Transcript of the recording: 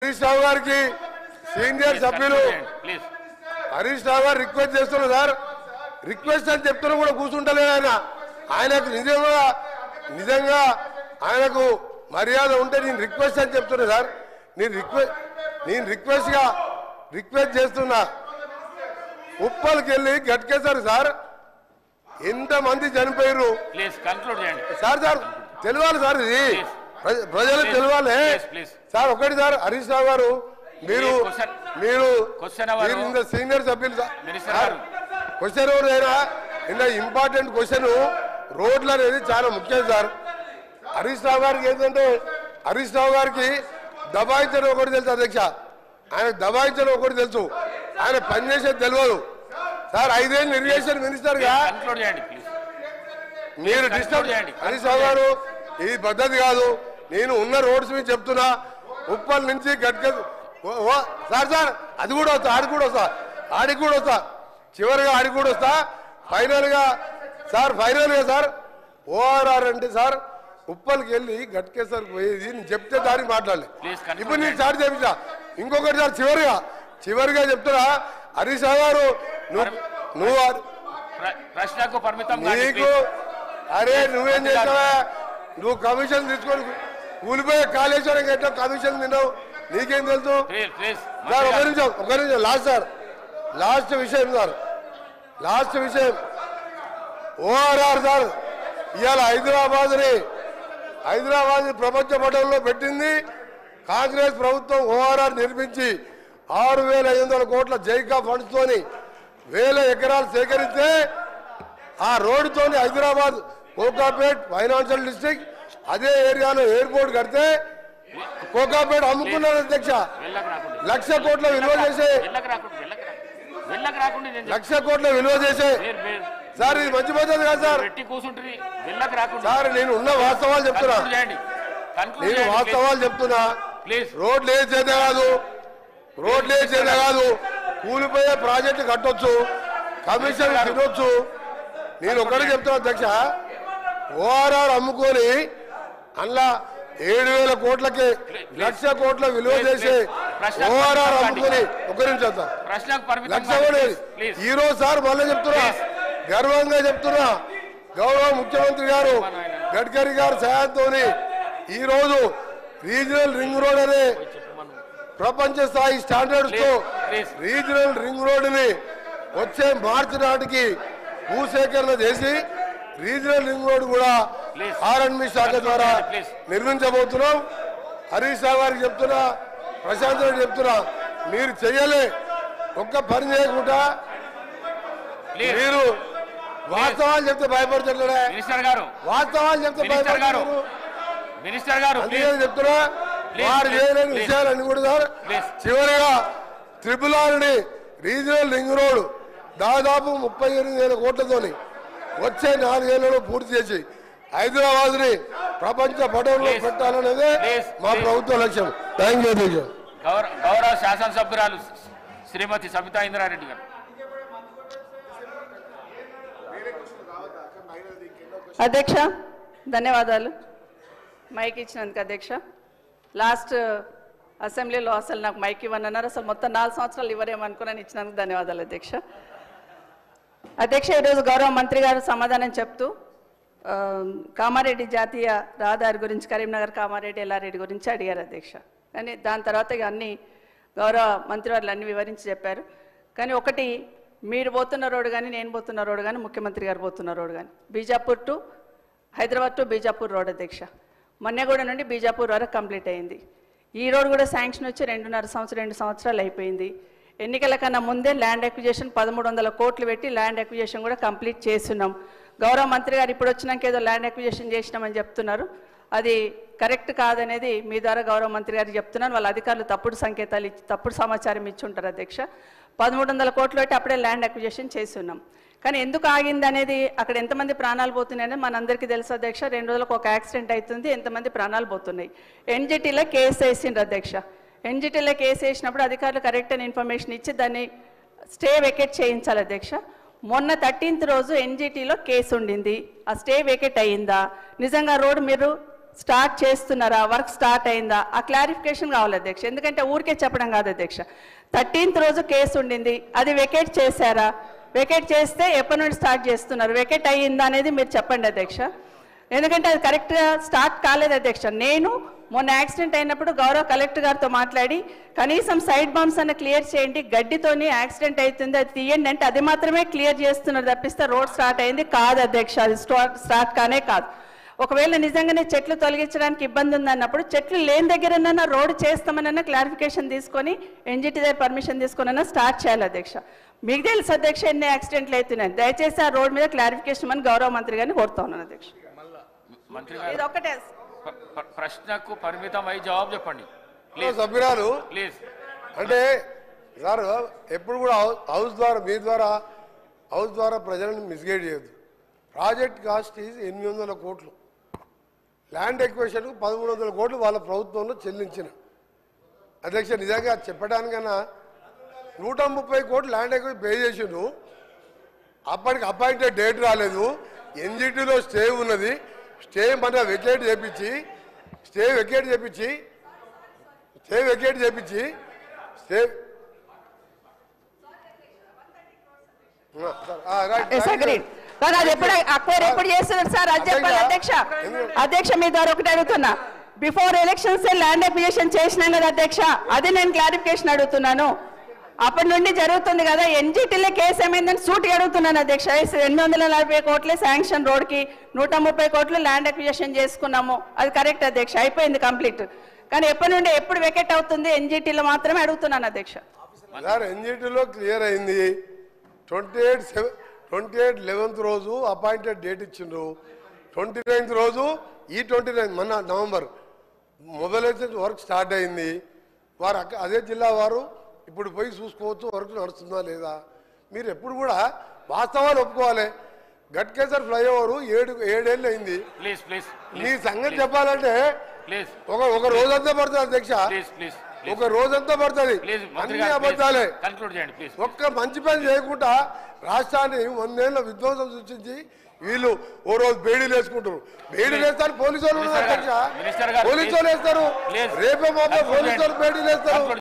హరీష్ రావు గారికి సీనియర్ సభ్యులు హరీష్ రావు గారు రిక్వెస్ట్ చేస్తున్నారు సార్. రిక్వెస్ట్ అని చెప్తున్నా కూడా కూర్చుంటలేదు ఆయన. ఆయనకు నిజంగా ఆయనకు మర్యాద ఉంటే నేను రిక్వెస్ట్ అని చెప్తున్నా సార్. నేను రిక్వెస్ట్ చేస్తున్నా. ఉప్పల్కి వెళ్ళి గట్కేశారు సార్. ఎంతమంది చనిపోయారు సార్. తెలియాలి సార్, ఇది ప్రజలకు తెలియాలి సార్. ఒకటి సార్, హరీష్ రావు గారు మీరు సీనియర్ సభ్యులు సార్. క్వశ్చన్ ఎవరైనా ఇంత ఇంపార్టెంట్ క్వశ్చన్ రోడ్లు అనేది చాలా ముఖ్యం సార్. హరీష్ రావు గారికి ఏంటంటే హరీష్ రావు గారికి దబాయించడం ఒకటి తెలుసు అధ్యక్ష. ఆయన దబాయించడం ఒకటి తెలుసు, ఆయన పనిచేసేది తెలియదు సార్. 5 ఏళ్ళు ఇరిగేషన్ మినిస్టర్ గా మీరు డిస్టర్బ్ చేయండి. హరీష్ రావు గారు ఇది పద్ధతి కాదు. నేను ఉన్న రోడ్స్ మీద చెప్తున్నా. ఉప్పల్ నుంచి గట్కే సార్ అది కూడా వస్తా, ఆడికి కూడా వస్తా, చివరిగా ఆడికి కూడా వస్తా. ఫైనల్ గా సార్ ఓఆర్ఆర్ అంటే సార్ ఉప్పల్కి వెళ్ళి గట్కేసరికి పోయేది నేను చెప్తే దానికి మాట్లాడలే. ఇప్పుడు నేను స్టార్ట్ చేయించా. ఇంకొకటి సార్ చివరిగా చెప్తున్నా. హరీష్ రావు గారు నువ్వు నీకు అరే నువ్వేం చేస్తావా? నువ్వు కమిషన్ తీసుకొని కూలిపోయే కాళేశ్వరం ఎట్లా కమిషన్ తిన్నావు నీకేం తెలుసు సార్? ఒక నిమిషం లాస్ట్ విషయం సార్. ఓఆర్ఆర్ సార్ ఇవాళ హైదరాబాద్ ప్రపంచ పటంలో పెట్టింది కాంగ్రెస్ ప్రభుత్వం. ఓఆర్ఆర్ నిర్మించి 6,500 కోట్ల జైకా ఫండ్స్ తోని 1000 ఎకరాలు సేకరిస్తే ఆ రోడ్డుతో హైదరాబాద్ కోకాపేట్ ఫైనాన్షియల్ డిస్ట్రిక్ట్ అదే ఏరియాలో ఎయిర్పోర్ట్ కడితే కోకాపేట్ అమ్ముకున్నారు అధ్యక్ష. 1,00,000 కోట్ల విలువ చేసే సార్ ఇది మంచి పద్ధతి కాదు సార్. సార్ నేను ఉన్న వాస్తవాలు చెప్తున్నా. రోడ్లు వేసేదే కాదు, కూలిపోయే ప్రాజెక్టు కట్టొచ్చు, కమిషన్ తినొచ్చు. నేను ఒకటే చెప్తున్నా అధ్యక్ష, ఓఆర్ఆర్ అమ్ముకొని అందులో 7,000 కోట్లకి 1,00,000 కోట్ల విలువ చేసి ఓఆర్ఆర్ అమ్ముకొని ఒక నిమిషం సార్ 1,00,000 ఈ రోజు సార్ మళ్ళీ చెప్తున్నా, గర్వంగా చెప్తున్నా, గౌరవ ముఖ్యమంత్రి గారు గడ్కరీ గారు సహాయంతో ఈ రోజు రీజనల్ రింగ్ రోడ్ అనే ప్రపంచ స్థాయి స్టాండర్డ్స్ తో రీజనల్ రింగ్ రోడ్ ని వచ్చే మార్చి నాటికి భూసేకరణ చేసి రీజనల్ రింగ్ రోడ్ కూడా ఆర్ఎండ్బి శాఖ ద్వారా నిర్మించబోతున్నాం. హరీష్ రావు గారికి చెప్తున్నా, ప్రశాంత్ రెడ్డి చెప్తున్నా, మీరు చెయ్యలే ఒక్క పని చేయకుండా మీరు వాస్తవాలు చెప్తే భయపడతారు. వాస్తవాలు చెప్తే భయపడతారు చెప్తున్నా. వారు చేయలేని విషయాలన్నీ కూడా సార్. చివరిగా RRR రీజనల్ రింగ్ రోడ్ దాదాపు 38,000 కోట్లతోని వచ్చే 4 ఏళ్లలో పూర్తి చేసి హైదరాబాద్ ని ప్రపంచ పటంలో పెట్టాలనేదే మా ప్రభుత్వ లక్ష్యం. థ్యాంక్ యూ అధ్యక్ష. గౌరవ శాసనసభ్యురాలు శ్రీమతి సబితా ఇంద్రారెడ్డి గారు. అధ్యక్ష ధన్యవాదాలు మైక్ ఇచ్చినందుకు. అధ్యక్ష లాస్ట్ అసెంబ్లీలో అసలు నాకు మైక్ ఇవ్వనన్నారు. అసలు మొత్తం 4 సంవత్సరాలు ఇవ్వరేమనుకున్నాను. ఇచ్చినందుకు ధన్యవాదాలు అధ్యక్ష. ఈరోజు గౌరవ మంత్రి గారు సమాధానం చెప్తూ కామారెడ్డి జాతీయ రహదారి గురించి, కరీంనగర్ కామారెడ్డి ఎల్లారెడ్డి గురించి అడిగారు అధ్యక్ష. కానీ దాని తర్వాత అన్ని గౌరవ మంత్రి వారు అన్ని వివరించి చెప్పారు. కానీ ఒకటి, మీరు పోతున్న రోడ్డు కానీ నేను పోతున్న రోడ్డు కానీ ముఖ్యమంత్రి గారు పోతున్న రోడ్డు కానీ Bijapur to Hyderabad to Bijapur road అధ్యక్ష. మన్నెగూడ నుండి బీజాపూర్ వరకు కంప్లీట్ అయింది. ఈ రోడ్ కూడా శాంక్షన్ వచ్చి 2 సంవత్సరాలు అయిపోయింది. ఎన్నికల కన్నా ముందే ల్యాండ్ అక్విజిషన్ 1,300 కోట్లు పెట్టి ల్యాండ్ అక్విజిషన్ కూడా కంప్లీట్ చేస్తున్నాం. గౌరవ మంత్రి గారు ఇప్పుడు వచ్చినాక ఏదో ల్యాండ్ అక్విజిషన్ చేసినామని చెప్తున్నారు. అది కరెక్ట్ కాదనేది మీ ద్వారా గౌరవ మంత్రి గారికి చెప్తున్నాను. వాళ్ళ అధికారులు తప్పుడు సంకేతాలు ఇచ్చి తప్పుడు సమాచారం ఇచ్చి ఉంటారు అధ్యక్ష. 1,300 కోట్లు పెట్టి అప్పుడే ల్యాండ్ అక్విజిషన్ చేస్తున్నాం. కానీ ఎందుకు ఆగింది అనేది, అక్కడ ఎంతమంది ప్రాణాలు పోతున్నాయని మనందరికీ తెలుసు అధ్యక్ష. 2 రోజులకు ఒక యాక్సిడెంట్ అవుతుంది, ఎంతమంది ప్రాణాలు పోతున్నాయి. ఎన్జిటీలో కేసు వేసిండ్రు అధ్యక్ష. ఎన్జిటీలో కేసు వేసినప్పుడు అధికారులు కరెక్ట్ అయిన ఇన్ఫర్మేషన్ ఇచ్చి దాన్ని స్టే వెకేట్ చేయించాలి అధ్యక్ష. మొన్న 13th రోజు ఎన్జిటీలో కేసు ఉండింది. ఆ స్టే వేకెట్ అయ్యిందా? నిజంగా రోడ్డు మీరు స్టార్ట్ చేస్తున్నారా, వర్క్ స్టార్ట్ అయిందా, ఆ క్లారిఫికేషన్ కావాలి అధ్యక్ష. ఎందుకంటే ఊరికే చెప్పడం కాదు అధ్యక్ష. 13th రోజు కేసు ఉండింది, అది వెకేట్ చేశారా, వెకేట్ చేస్తే ఎప్పటి నుండి స్టార్ట్ చేస్తున్నారు, వెకేట్ అయ్యిందా అనేది మీరు చెప్పండి అధ్యక్ష. ఎందుకంటే అది కరెక్ట్గా స్టార్ట్ కాలేదు అధ్యక్ష. నేను మొన్న యాక్సిడెంట్ అయినప్పుడు గౌరవ కలెక్టర్ గారితో మాట్లాడి కనీసం సైడ్ బాంబ్స్ అన్న క్లియర్ చేయండి, గడ్డితోని యాక్సిడెంట్ అవుతుంది అది తీయండి అంటే అది మాత్రమే క్లియర్ చేస్తున్నారు తప్పిస్తే రోడ్ స్టార్ట్ అయింది కాదు అధ్యక్ష. అది స్టార్ట్ కానే కాదు. ఒకవేళ నిజంగానే చెట్లు తొలగించడానికి ఇబ్బంది ఉందన్నప్పుడు చెట్లు లేని దగ్గరనన్నా రోడ్డు చేస్తామనన్నా క్లారిఫికేషన్ తీసుకొని ఎన్జిటి దగ్గర పర్మిషన్ తీసుకున్నా స్టార్ట్ చేయాలి అధ్యక్ష. మీకు తెలుసు అధ్యక్ష ఎన్ని యాక్సిడెంట్లు అవుతున్నాయి. దయచేసి ఆ రోడ్ మీద క్లారిఫికేషన్ అని గౌరవ మంత్రి గారిని కోరుతా ఉన్నాను అధ్యక్ష. మంత్రి ఇది ఒక్కటే ప్రశ్నకు పరిమితం అయ్యి జవాబు చెప్పండి సభ్యురాలు. ప్లీజ్. అంటే సార్ ఎప్పుడు కూడా హౌస్ ద్వారా మీ ద్వారా హౌస్ ద్వారా ప్రజలను మిస్గైడ్ చేయొద్దు. ప్రాజెక్ట్ కాస్ట్ ఈజ్ 800 కోట్లు, ల్యాండ్ ఎక్విజిషన్కు 1300 కోట్లు వాళ్ళ ప్రభుత్వంలో చెల్లించిన అధ్యక్ష. నిజంగా చెప్పడానికన్నా 130 కోట్లు ల్యాండ్ ఎక్విజిషన్ పే చేసిండు. అప్పటికి అపాయింటెడ్ డేట్ రాలేదు. ఎన్జిటీలో స్టే ఉన్నది. స్టే మన వెకేట్ చేపించి స్టే ఎప్పుడు చేస్తున్నారు సార్ అది చెప్పాలి అధ్యక్ష. అధ్యక్ష మీ ద్వారా ఒకటి అడుగుతున్నా, బిఫోర్ ఎలక్షన్స్ ల్యాండ్ అక్విజిషన్ చేసినాం కదా అధ్యక్ష, అది నేను క్లారిఫికేషన్ అడుగుతున్నాను. అప్పటి నుండి జరుగుతుంది కదా, ఎన్జిటీలో కేసు ఏమైందని సూటిగా అడుగుతున్నాను అధ్యక్ష. 840 కోట్లే శాంక్షన్ రోడ్కి, 130 కోట్లు ల్యాండ్ అక్విజిషన్ చేసుకున్నాము, అది కరెక్ట్ అధ్యక్ష, అయిపోయింది కంప్లీట్. కానీ ఎప్పటి నుండి ఎప్పుడు వెకెట్ అవుతుంది ఎన్జిటీలో మాత్రమే అడుగుతున్నాను అధ్యక్ష. ఎన్జిటీలో క్లియర్ అయింది. 28/11 రోజు అపాయింటెడ్ డేట్ ఇచ్చిండ్రు. 29th రోజు ఈ 29 మొన్న నవంబర్ మొబైలైజేషన్ వర్క్ స్టార్ట్ అయింది. వారు అదే జిల్లా వారు ఇప్పుడు పోయి చూసుకోవచ్చు వర్క్ నడుస్తుందా లేదా. మీరు ఎప్పుడు కూడా వాస్తవాలు ఒప్పుకోవాలి. గట్కేసర్ ఫ్లైఓవర్ 7 ఏళ్ళు అయింది. మీ సంగతి చెప్పాలంటే ఒక రోజంతా పడుతుంది అధ్యక్ష, ఒక రోజంతా పడుతుంది. అన్ని అబద్ధాలే. ఒక్క మంచి పని చేయకుండా రాష్ట్రాన్ని 100 ఏళ్ళ విధ్వంసం సృష్టించి వీళ్ళు ఓ రోజు బేడీలు వేసుకుంటారు. బేడీలు వేస్తారు పోలీసు వాళ్ళు అధ్యక్ష, పోలీసు వాళ్ళు వేస్తారు. రేపే మాత్రం పోలీసు వాళ్ళు బేడీలు వేస్తారు.